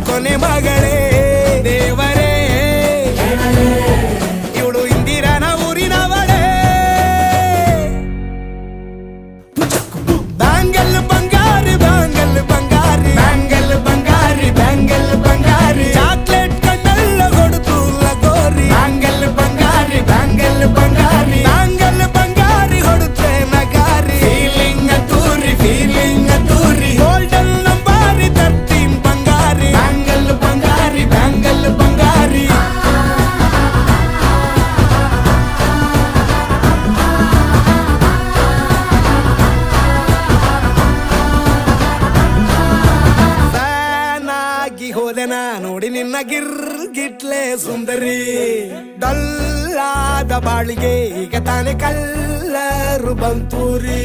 ಕೊನೆ ಮಗಳೇ ದೇವರೇ ಇವಳು ಇಂದಿರಾನ ಊರಿನವಳೇ ಬ್ಯಾಂಗಲ್ ಬಂಗಾರಿ ಬ್ಯಾಂಗಲ್ ಬಂಗಾರಿ ಬ್ಯಾಂಗಲ್ ಬಂಗಾರಿ ಬ್ಯಾಂಗಲ್ ಬಂಗಾರಿ ಚಾಕ್ಲೇಟ್ ಕಣ್ಣಲ್ಲ ಕೊಡುತ್ತು ಲಗೋರಿ ಬ್ಯಾಂಗಲ್ ಬಂಗಾರಿ ಬ್ಯಾಂಗಲ್ ಬಂಗಾರಿ ಬ್ಯಾಂಗಲ್ ಬಂಗಾರಿ ಹೊಡುತ್ತೆ ನಗಾರಿ ಫೀಲಿಂಗ್ ತೂರಿ ಗೋಲ್ಡನ್ ನಂಬಾರಿ 13 ಬಂಗಾರಿ ಬ್ಯಾಂಗಲ್ ಬಂಗಾರಿ ಬ್ಯಾಂಗಲ್ ಬಂಗಾರಿ ಹೋದೆನ ನೋಡಿ ನಿನ್ನ ಗಿರ್ಗಿಟ್ಲೆ ಸುಂದರಿ ಡಲ್ಲಾದ ಬಾಳಿಗೆ ಈಗ ತಾನೆ ಕಲ್ಲರು ಬಂತೂರಿ